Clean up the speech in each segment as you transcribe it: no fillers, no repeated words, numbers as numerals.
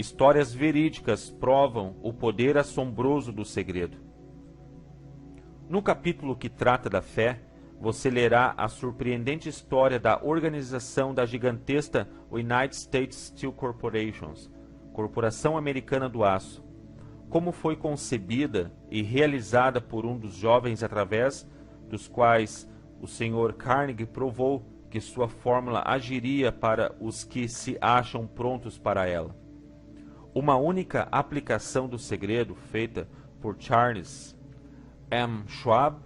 histórias verídicas provam o poder assombroso do segredo. No capítulo que trata da fé, você lerá a surpreendente história da organização da gigantesca United States Steel Corporation, Corporação Americana do Aço, como foi concebida e realizada por um dos jovens através dos quais o Sr. Carnegie provou que sua fórmula agiria para os que se acham prontos para ela. Uma única aplicação do segredo, feita por Charles M. Schwab,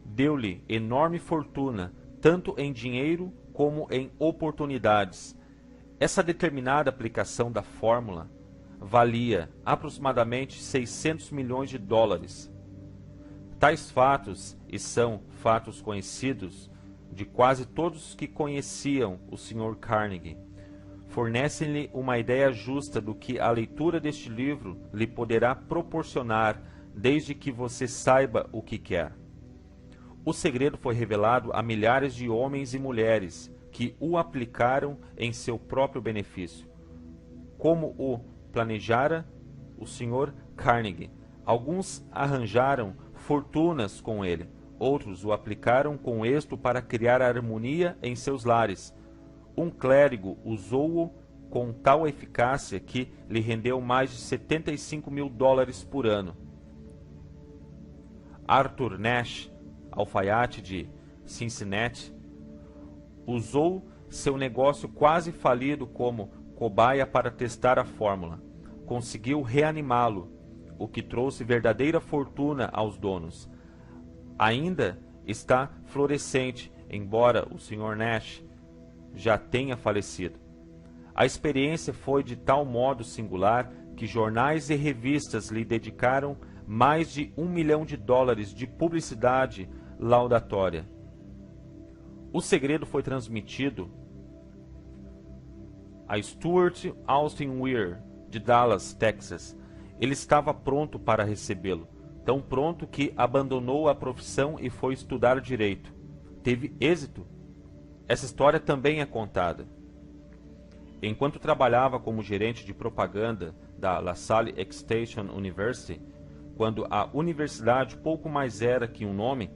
deu-lhe enorme fortuna, tanto em dinheiro como em oportunidades. Essa determinada aplicação da fórmula valia aproximadamente 600 milhões de dólares. Tais fatos, e são fatos conhecidos de quase todos que conheciam o Sr. Carnegie, fornecem-lhe uma ideia justa do que a leitura deste livro lhe poderá proporcionar, desde que você saiba o que quer. O segredo foi revelado a milhares de homens e mulheres que o aplicaram em seu próprio benefício. Como o planejara o Sr. Carnegie, alguns arranjaram fortunas com ele, outros o aplicaram com êxito para criar harmonia em seus lares. Um clérigo usou-o com tal eficácia que lhe rendeu mais de 75 mil dólares por ano. Arthur Nash, alfaiate de Cincinnati, usou seu negócio quase falido como cobaia para testar a fórmula. Conseguiu reanimá-lo, o que trouxe verdadeira fortuna aos donos. Ainda está florescente, embora o Sr. Nash já tenha falecido. A experiência foi de tal modo singular que jornais e revistas lhe dedicaram mais de $1 milhão de publicidade laudatória. O segredo foi transmitido a Stuart Austin Weir, de Dallas, Texas. Ele estava pronto para recebê-lo, tão pronto que abandonou a profissão e foi estudar direito. Teve êxito? Essa história também é contada. Enquanto trabalhava como gerente de propaganda da LaSalle Extension University, quando a universidade pouco mais era que um nome,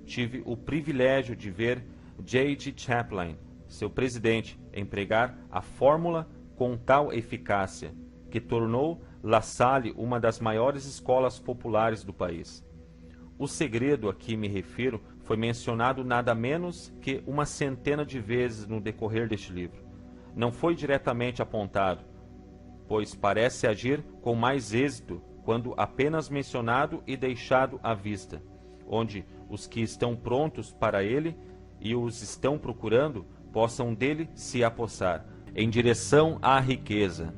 tive o privilégio de ver J.G. Chaplin, seu presidente, empregar a fórmula com tal eficácia, que tornou LaSalle uma das maiores escolas populares do país. O segredo a que me refiro foi mencionado nada menos que uma centena de vezes no decorrer deste livro. Não foi diretamente apontado, pois parece agir com mais êxito quando apenas mencionado e deixado à vista, onde os que estão prontos para ele e os estão procurando possam dele se apossar, em direção à riqueza.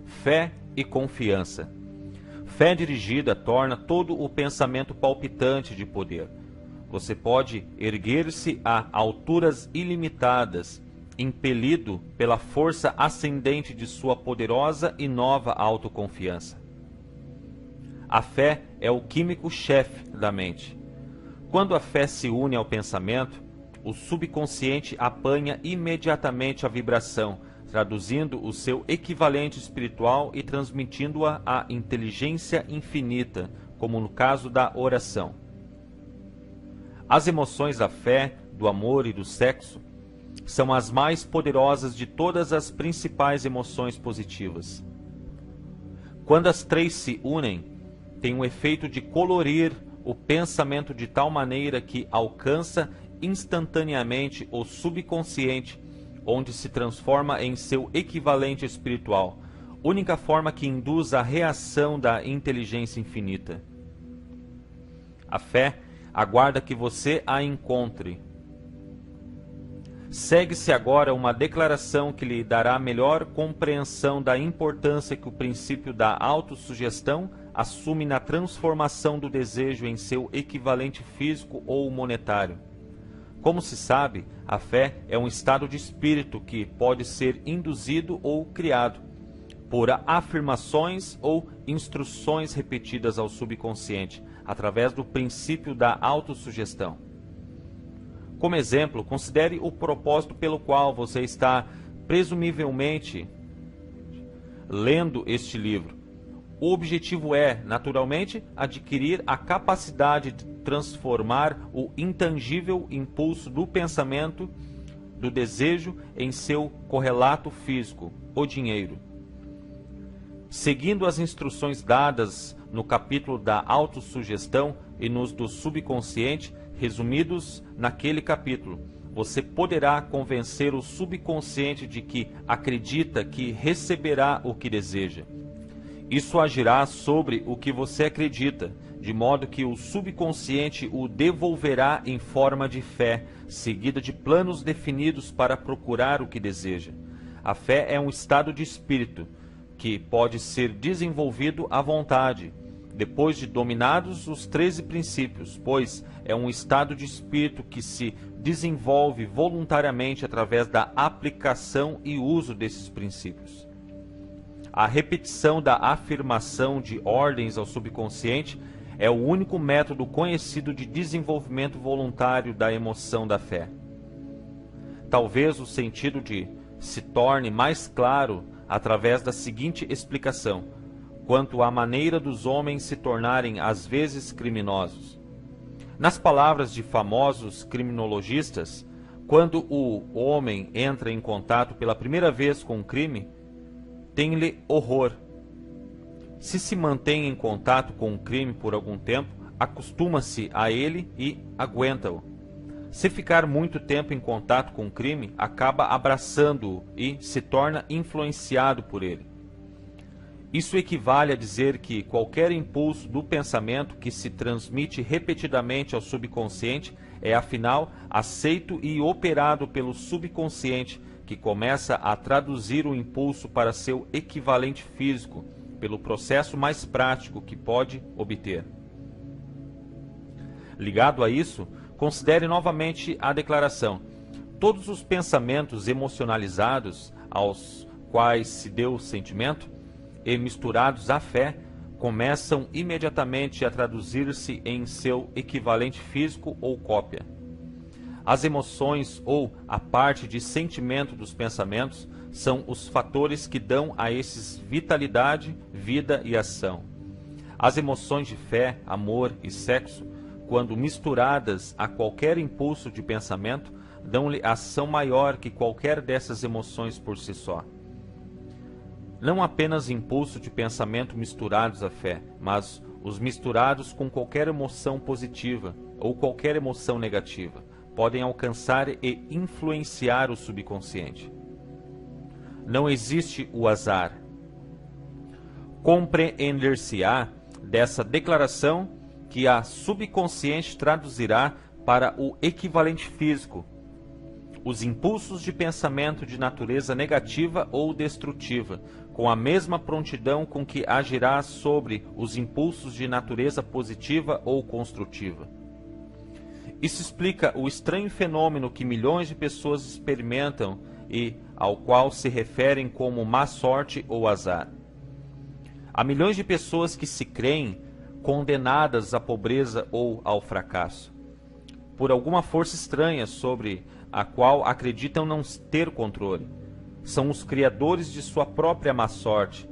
Fé e confiança. Fé dirigida torna todo o pensamento palpitante de poder. Você pode erguer-se a alturas ilimitadas, impelido pela força ascendente de sua poderosa e nova autoconfiança. A fé é o químico-chefe da mente. Quando a fé se une ao pensamento, o subconsciente apanha imediatamente a vibração, traduzindo o seu equivalente espiritual e transmitindo-a à inteligência infinita, como no caso da oração. As emoções da fé, do amor e do sexo são as mais poderosas de todas as principais emoções positivas. Quando as três se unem, tem o efeito de colorir o pensamento de tal maneira que alcança instantaneamente o subconsciente, onde se transforma em seu equivalente espiritual, única forma que induz a reação da inteligência infinita. A fé aguarda que você a encontre. Segue-se agora uma declaração que lhe dará melhor compreensão da importância que o princípio da autossugestão assume na transformação do desejo em seu equivalente físico ou monetário. Como se sabe, a fé é um estado de espírito que pode ser induzido ou criado por afirmações ou instruções repetidas ao subconsciente, através do princípio da autossugestão. Como exemplo, considere o propósito pelo qual você está presumivelmente lendo este livro. O objetivo é, naturalmente, adquirir a capacidade de transformar o intangível impulso do pensamento, do desejo, em seu correlato físico, o dinheiro. Seguindo as instruções dadas no capítulo da autossugestão e nos do subconsciente, resumidos naquele capítulo, você poderá convencer o subconsciente de que acredita que receberá o que deseja. Isso agirá sobre o que você acredita, de modo que o subconsciente o devolverá em forma de fé, seguida de planos definidos para procurar o que deseja. A fé é um estado de espírito que pode ser desenvolvido à vontade, depois de dominados os 13 princípios, pois é um estado de espírito que se desenvolve voluntariamente através da aplicação e uso desses princípios. A repetição da afirmação de ordens ao subconsciente é o único método conhecido de desenvolvimento voluntário da emoção da fé. Talvez o sentido se torne mais claro através da seguinte explicação: quanto à maneira dos homens se tornarem às vezes criminosos. Nas palavras de famosos criminologistas, quando o homem entra em contato pela primeira vez com o crime, tem-lhe horror. Se mantém em contato com o crime por algum tempo, acostuma-se a ele e aguenta-o. Se ficar muito tempo em contato com o crime, acaba abraçando-o e se torna influenciado por ele. Isso equivale a dizer que qualquer impulso do pensamento que se transmite repetidamente ao subconsciente é, afinal, aceito e operado pelo subconsciente, que começa a traduzir o impulso para seu equivalente físico, pelo processo mais prático que pode obter. Ligado a isso, considere novamente a declaração: todos os pensamentos emocionalizados aos quais se deu o sentimento, e misturados à fé, começam imediatamente a traduzir-se em seu equivalente físico ou cópia. As emoções ou a parte de sentimento dos pensamentos são os fatores que dão a esses vitalidade, vida e ação. As emoções de fé, amor e sexo, quando misturadas a qualquer impulso de pensamento, dão-lhe ação maior que qualquer dessas emoções por si só. Não apenas impulso de pensamento misturados à fé, mas os misturados com qualquer emoção positiva ou qualquer emoção negativa podem alcançar e influenciar o subconsciente. Não existe o azar. Compreender-se-á dessa declaração que a subconsciente traduzirá para o equivalente físico os impulsos de pensamento de natureza negativa ou destrutiva, com a mesma prontidão com que agirá sobre os impulsos de natureza positiva ou construtiva. Isso explica o estranho fenômeno que milhões de pessoas experimentam e ao qual se referem como má sorte ou azar. Há milhões de pessoas que se creem condenadas à pobreza ou ao fracasso, por alguma força estranha sobre a qual acreditam não ter controle. São os criadores de sua própria má sorte,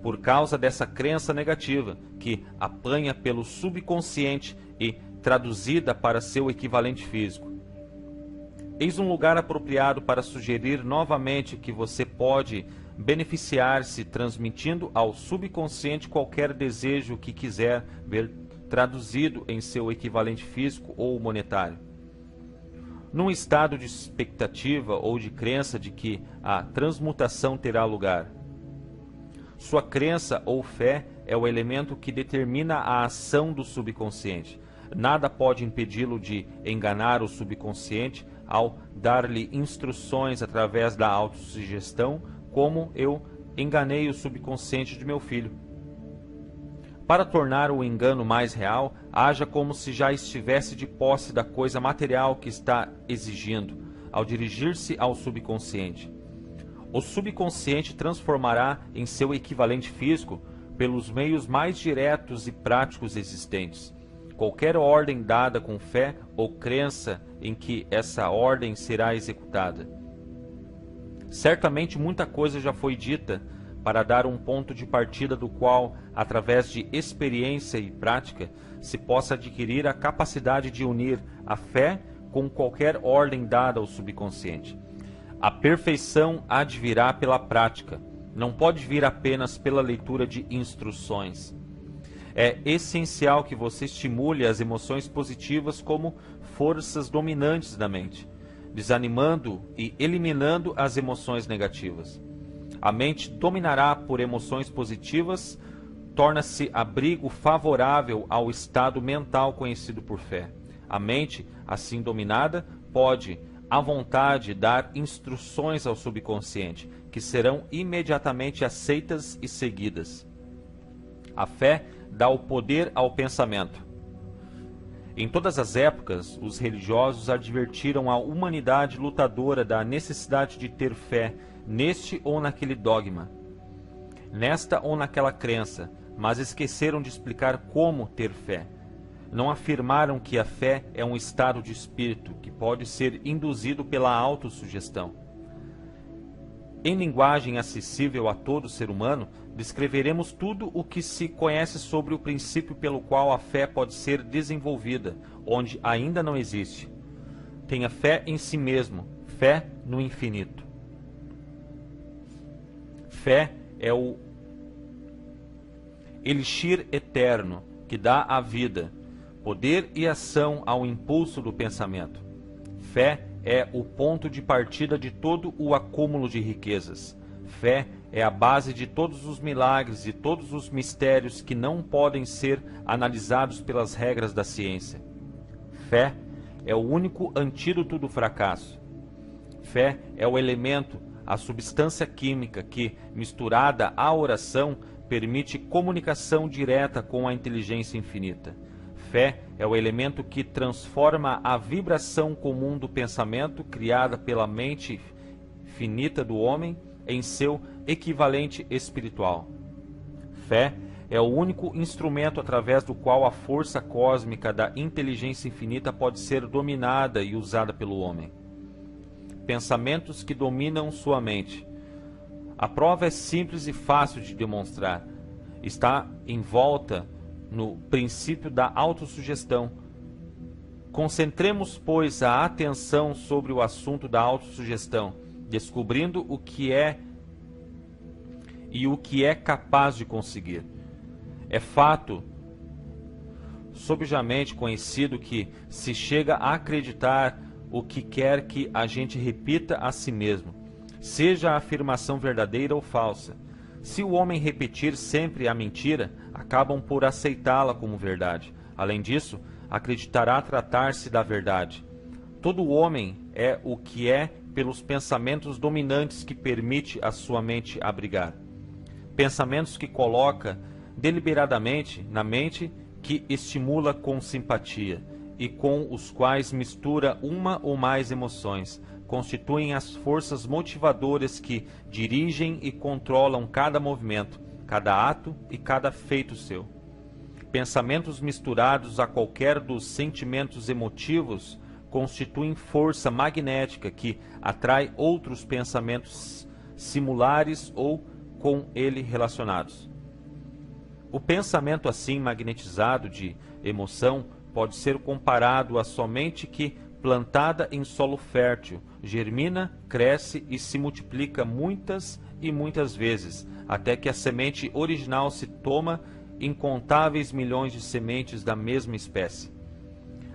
por causa dessa crença negativa, que apanha pelo subconsciente e traduzida para seu equivalente físico. Eis um lugar apropriado para sugerir novamente que você pode beneficiar-se transmitindo ao subconsciente qualquer desejo que quiser ver traduzido em seu equivalente físico ou monetário. Num estado de expectativa ou de crença de que a transmutação terá lugar. Sua crença ou fé é o elemento que determina a ação do subconsciente. Nada pode impedi-lo de enganar o subconsciente ao dar-lhe instruções através da autossugestão, como eu enganei o subconsciente de meu filho. Para tornar o engano mais real, haja como se já estivesse de posse da coisa material que está exigindo, ao dirigir-se ao subconsciente. O subconsciente transformará em seu equivalente físico pelos meios mais diretos e práticos existentes qualquer ordem dada com fé ou crença em que essa ordem será executada. Certamente muita coisa já foi dita para dar um ponto de partida do qual, através de experiência e prática, se possa adquirir a capacidade de unir a fé com qualquer ordem dada ao subconsciente. A perfeição há de virá pela prática, não pode vir apenas pela leitura de instruções. É essencial que você estimule as emoções positivas como forças dominantes da mente, desanimando e eliminando as emoções negativas. A mente dominará por emoções positivas, torna-se abrigo favorável ao estado mental conhecido por fé. A mente, assim dominada, pode, à vontade, dar instruções ao subconsciente, que serão imediatamente aceitas e seguidas. A fé dá o poder ao pensamento. Em todas as épocas, os religiosos advertiram a humanidade lutadora da necessidade de ter fé neste ou naquele dogma, nesta ou naquela crença, mas esqueceram de explicar como ter fé. Não afirmaram que a fé é um estado de espírito que pode ser induzido pela autossugestão. Em linguagem acessível a todo ser humano, descreveremos tudo o que se conhece sobre o princípio pelo qual a fé pode ser desenvolvida, onde ainda não existe. Tenha fé em si mesmo, fé no infinito. Fé é o elixir eterno que dá a vida, poder e ação ao impulso do pensamento. Fé é o ponto de partida de todo o acúmulo de riquezas. Fé é a base de todos os milagres e todos os mistérios que não podem ser analisados pelas regras da ciência. Fé é o único antídoto do fracasso. Fé é o elemento, a substância química que, misturada à oração, permite comunicação direta com a inteligência infinita. Fé é o elemento que transforma a vibração comum do pensamento criada pela mente finita do homem em seu equivalente espiritual. Fé é o único instrumento através do qual a força cósmica da inteligência infinita pode ser dominada e usada pelo homem. Pensamentos que dominam sua mente. A prova é simples e fácil de demonstrar. Está envolta no princípio da autossugestão. Concentremos, pois, a atenção sobre o assunto da autossugestão, descobrindo o que é e o que é capaz de conseguir. É fato subjamente conhecido que se chega a acreditar o que quer que a gente repita a si mesmo, seja a afirmação verdadeira ou falsa. Se o homem repetir sempre a mentira, acabam por aceitá-la como verdade. Além disso, acreditará tratar-se da verdade. Todo homem é o que é pelos pensamentos dominantes que permite a sua mente abrigar. Pensamentos que coloca deliberadamente na mente, que estimula com simpatia e com os quais mistura uma ou mais emoções, constituem as forças motivadoras que dirigem e controlam cada movimento, cada ato e cada feito seu. Pensamentos misturados a qualquer dos sentimentos emotivos constituem força magnética que atrai outros pensamentos similares ou com ele relacionados. O pensamento assim magnetizado de emoção pode ser comparado à semente que, plantada em solo fértil, germina, cresce e se multiplica muitas e muitas vezes, até que a semente original se toma incontáveis milhões de sementes da mesma espécie.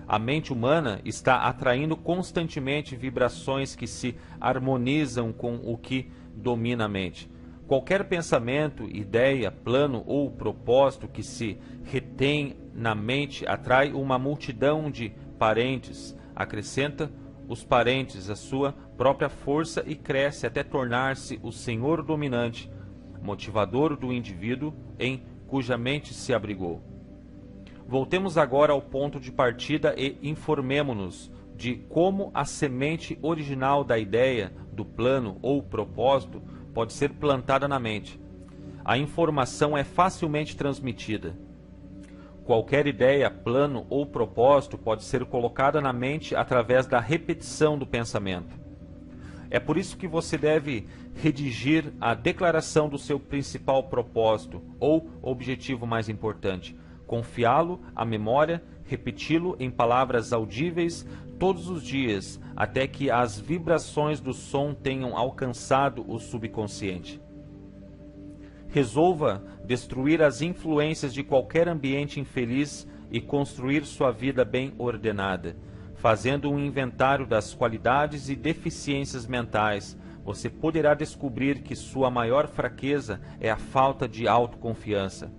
A mente humana está atraindo constantemente vibrações que se harmonizam com o que domina a mente. Qualquer pensamento, ideia, plano ou propósito que se retém na mente atrai uma multidão de parentes, acrescenta os parentes à sua própria força e cresce até tornar-se o senhor dominante, motivador do indivíduo em cuja mente se abrigou. Voltemos agora ao ponto de partida e informemo-nos de como a semente original da ideia, do plano ou propósito pode ser plantada na mente. A informação é facilmente transmitida. Qualquer ideia, plano ou propósito pode ser colocada na mente através da repetição do pensamento. É por isso que você deve redigir a declaração do seu principal propósito ou objetivo mais importante, confiá-lo à memória, repeti-lo em palavras audíveis todos os dias, até que as vibrações do som tenham alcançado o subconsciente. Resolva destruir as influências de qualquer ambiente infeliz e construir sua vida bem ordenada. Fazendo um inventário das qualidades e deficiências mentais, você poderá descobrir que sua maior fraqueza é a falta de autoconfiança.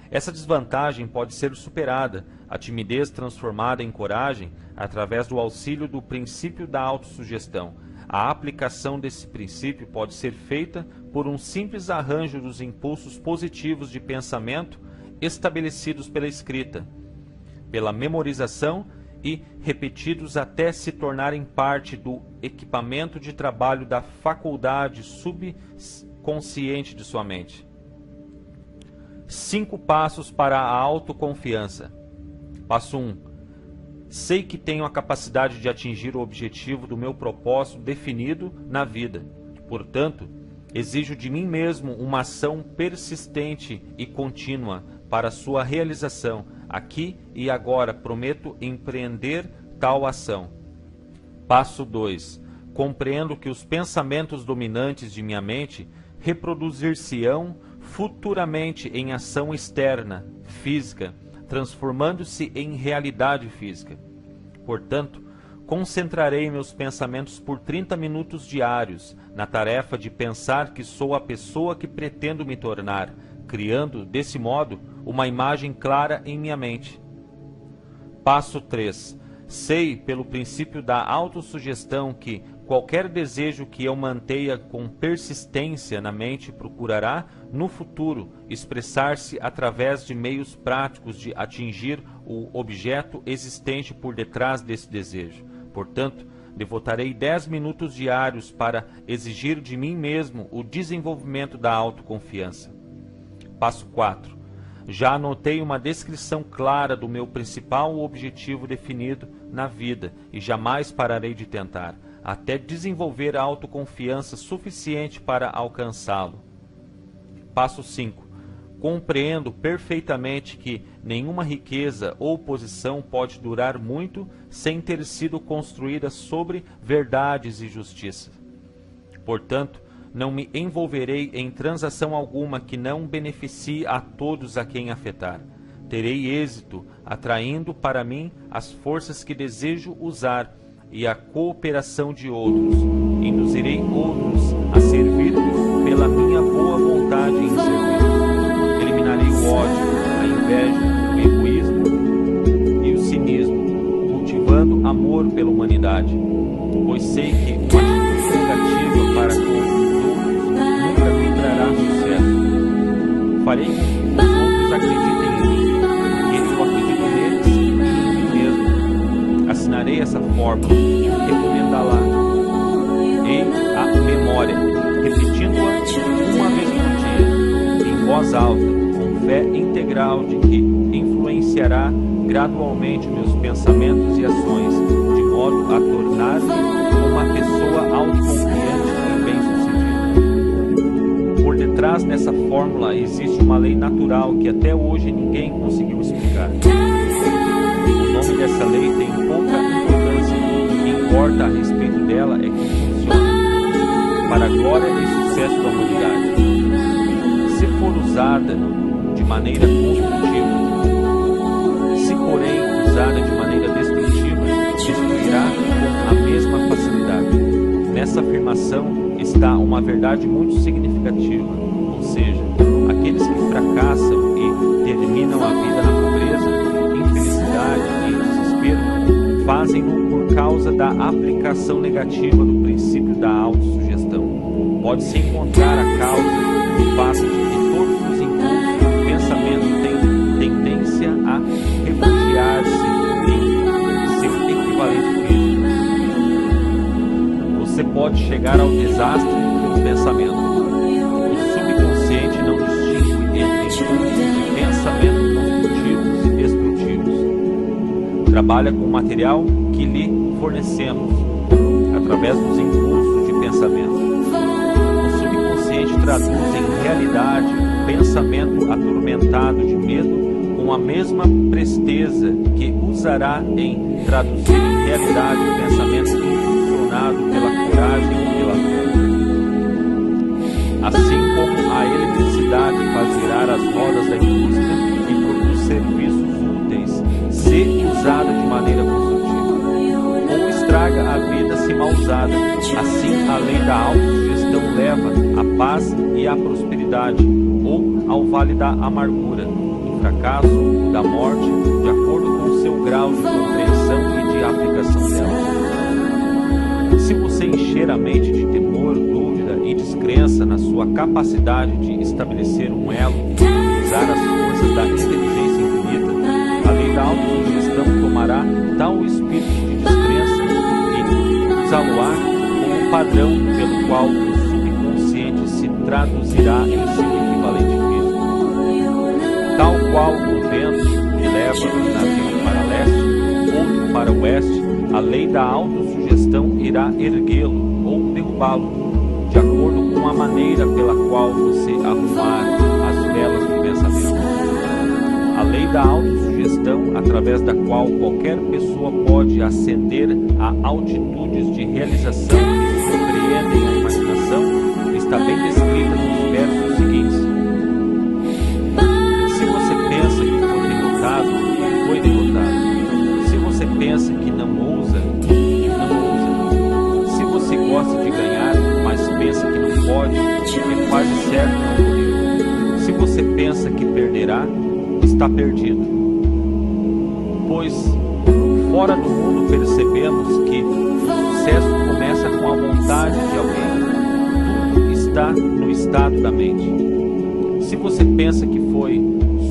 Essa desvantagem pode ser superada, a timidez transformada em coragem, através do auxílio do princípio da autossugestão. A aplicação desse princípio pode ser feita por um simples arranjo dos impulsos positivos de pensamento estabelecidos pela escrita, pela memorização e repetidos até se tornarem parte do equipamento de trabalho da faculdade subconsciente de sua mente. 5 passos para a autoconfiança. Passo 1. Sei que tenho a capacidade de atingir o objetivo do meu propósito definido na vida. Portanto, exijo de mim mesmo uma ação persistente e contínua para sua realização. Aqui e agora prometo empreender tal ação. Passo 2. Compreendo que os pensamentos dominantes de minha mente reproduzir-se-ão futuramente em ação externa, física, transformando-se em realidade física. Portanto, concentrarei meus pensamentos por 30 minutos diários na tarefa de pensar que sou a pessoa que pretendo me tornar, criando, desse modo, uma imagem clara em minha mente. Passo 3. Sei, pelo princípio da autossugestão, que qualquer desejo que eu mantenha com persistência na mente procurará, no futuro, expressar-se através de meios práticos de atingir o objeto existente por detrás desse desejo. Portanto, devotarei 10 minutos diários para exigir de mim mesmo o desenvolvimento da autoconfiança. Passo 4. Já anotei uma descrição clara do meu principal objetivo definido na vida e jamais pararei de tentar, até desenvolver a autoconfiança suficiente para alcançá-lo. Passo 5. Compreendo perfeitamente que nenhuma riqueza ou posição pode durar muito sem ter sido construída sobre verdades e justiça. Portanto, não me envolverei em transação alguma que não beneficie a todos a quem afetar. Terei êxito atraindo para mim as forças que desejo usar e a cooperação de outros. Induzirei outros a servir pela minha boa vontade em servir. Eliminarei o ódio, a inveja, o egoísmo e o cinismo, cultivando amor pela humanidade, pois sei que uma atitude negativa para com os outros nunca me trará sucesso. Farei com que os outros acreditem em mim, porque eu acredito neles e em mim mesmo. Assinarei essa fórmula e recomendá-la em memória, repetindo-a uma vez por dia, em voz alta, com fé integral de que influenciará gradualmente meus pensamentos e ações, de modo a tornar-me uma pessoa autoconfiante e bem-sucedida. Por detrás dessa fórmula existe uma lei natural que até hoje ninguém conseguiu explicar. O nome dessa lei tem pouca importância. O que importa a respeito dela é que funciona para a glória e sucesso da humanidade. Se for usada de maneira construtiva, se porém usada de maneira destrutiva, destruirá com a mesma facilidade. Nessa afirmação está uma verdade muito significativa, ou seja, aqueles que fracassam e terminam a vida na pobreza, infelicidade e desespero, fazem-no por causa da aplicação negativa do princípio da autossugestão. Pode-se encontrar a causa no fato de que todos os impulsos do pensamento têm tendência a refugiar-se em seu equivalente físico. Você pode chegar ao desastre pelo pensamento. O subconsciente não distingue entre impulsos de pensamento construtivos e destrutivos. Trabalha com o material que lhe fornecemos, através dos impulsos de pensamento traduz em realidade o pensamento atormentado de medo com a mesma presteza que usará em traduzir em realidade o pensamento impulsionado pela coragem e pela fé. Assim como a eletricidade faz girar as rodas da indústria e produz serviços úteis, se usada de maneira construtiva, ou estraga a vida se mal usada, assim a lei da autossugestão leva à paz e à prosperidade, ou ao vale da amargura, do fracasso, da morte, de acordo com seu grau de compreensão e de aplicação dela. Se você encher a mente de temor, dúvida e descrença na sua capacidade de estabelecer um elo e usar as forças da inteligência infinita, a lei da autossugestão tomará tal espírito de descrença e usá-lo-á como padrão pelo qual o subconsciente se traduzirá em seu equivalente físico. Tal qual o vento que leva o navio para leste, outro para oeste, a lei da autossugestão irá erguê-lo ou derrubá-lo, de acordo com a maneira pela qual você arrumar as velas do pensamento. A lei da autossugestão, através da qual qualquer pessoa pode ascender a altitudes de realização que surpreendem a imaginação, está bem descrita nos versos seguintes. Se você pensa que foi derrotado, foi derrotado. Se você pensa que não ousa, não ousa. Se você gosta de ganhar, mas pensa que não pode, é quase certo não poder. Se você pensa que perderá, está perdido. Pois, fora do mundo percebemos que o sucesso começa com a vontade de alguém. Tudo está no estado da mente. Se você pensa que foi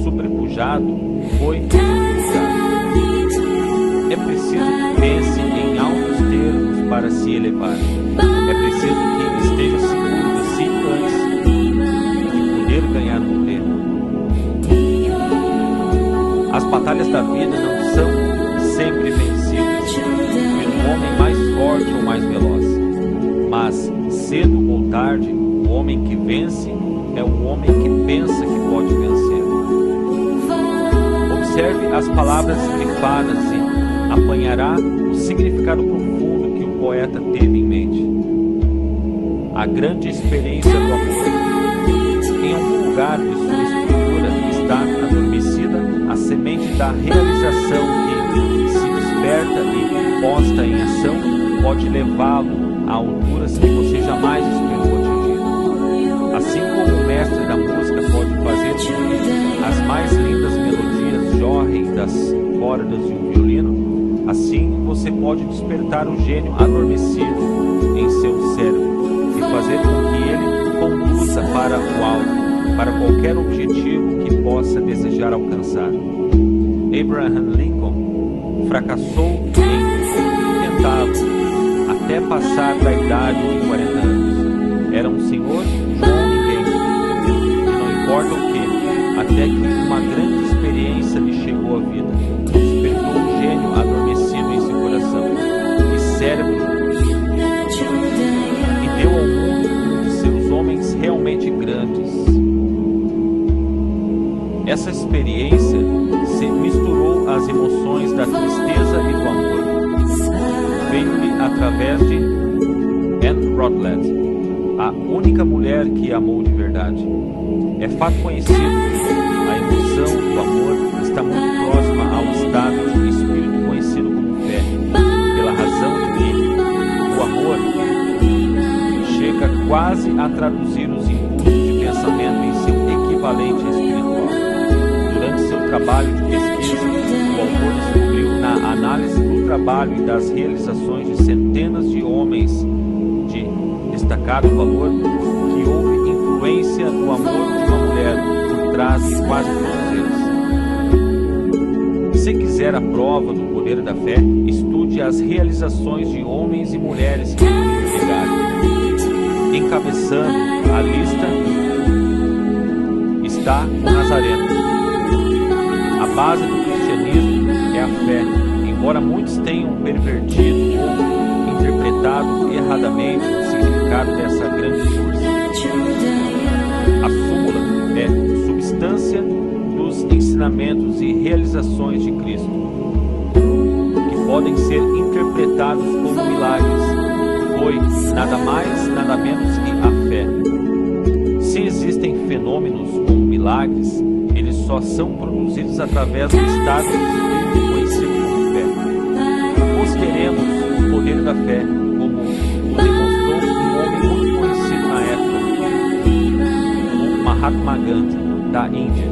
sobrepujado, foi sobrepujado. É preciso que pense em altos termos para se elevar. É preciso que esteja seguro de si antes de poder ganhar um prêmio. As batalhas da vida não são sempre vencidas pelo homem mais forte ou mais veloz. Mas, cedo ou tarde, o homem que vence é o homem que pensa que pode vencer. Observe as palavras grifadas e apanhará o significado profundo que o poeta teve em mente. A grande experiência do amor. Em algum lugar de sua estrutura está adormecida a semente da realização que, se desperta e posta em ação, pode levá-lo a alturas que você jamais esperou atingir. Assim como o mestre da música pode fazer com que as mais lindas melodias jorrem das cordas de um violino, assim você pode despertar o gênio adormecido em seu cérebro e fazer com que ele conduza para o alto, para qualquer objetivo que possa desejar alcançar. Abraham Lincoln fracassou em tentá-lo até passar da idade de 40 anos. Era um senhor João Ninguém, e não importa o que, até que uma grande experiência lhe chegou à vida, despertou um gênio adormecido em seu coração e cérebro, e deu ao mundo um de seus homens realmente grandes. Essa experiência se misturou às emoções da tristeza e do amor. Veio-lhe através de Anne Rutledge, a única mulher que amou de verdade. É fato conhecido que a emoção do amor está muito próxima ao estado de espírito conhecido como fé, pela razão de que o amor chega quase a traduzir os impulsos de pensamento em seu equivalente espiritual. Durante seu trabalho de pesquisa, o autor descobriu na análise do trabalho e das realizações de centenas de homens de destacado valor que houve influência do amor de uma mulher por trás de quase todos eles. Se quiser a prova do poder da fé, estude as realizações de homens e mulheres que chegaram. Encabeçando a lista está o Nazareno. A base do cristianismo é a fé, embora muitos tenham pervertido ou interpretado erradamente o significado dessa grande força. A súmula é substância dos ensinamentos e realizações de Cristo, que podem ser interpretados como milagres. Foi nada mais, nada menos que a fé. Se existem fenômenos como milagres, eles só são produzidos através do estado de espírito conhecido como fé. Consideremos o poder da fé como o demonstrou um homem muito conhecido na época, o Mahatma Gandhi, da Índia.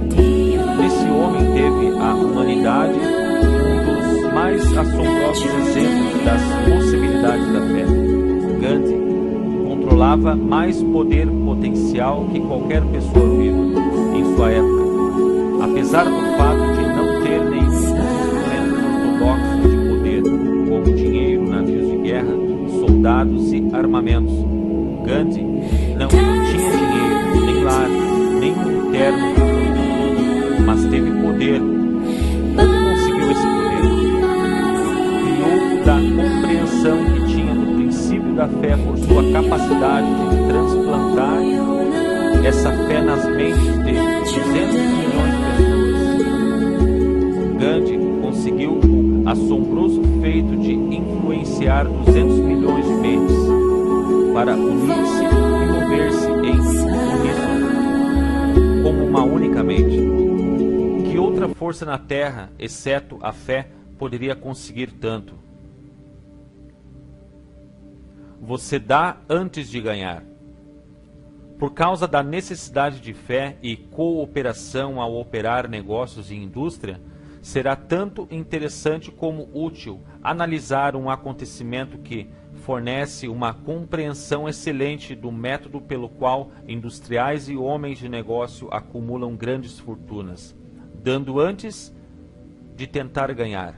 Esse homem teve à humanidade um dos mais assombrosos exemplos das possibilidades da fé. Gandhi controlava mais poder potencial que qualquer pessoa viva em sua época, apesar do fato de não ter nenhum dos instrumentos ortodoxos de poder, como dinheiro, navios de guerra, soldados e armamentos. Gandhi não tinha dinheiro, nem lar, nem um terno, mas teve poder. Como conseguiu esse poder? Criou da compreensão que tinha no princípio da fé por sua capacidade de transplantar essa fé nas mentes de 200 milhões de pessoas. Gandhi conseguiu o assombroso feito de influenciar 200 milhões de mentes para unir-se e mover-se em uníssono, como uma única mente. Que outra força na Terra, exceto a fé, poderia conseguir tanto? Você dá antes de ganhar. Por causa da necessidade de fé e cooperação ao operar negócios e indústria, será tanto interessante como útil analisar um acontecimento que fornece uma compreensão excelente do método pelo qual industriais e homens de negócio acumulam grandes fortunas, dando antes de tentar ganhar.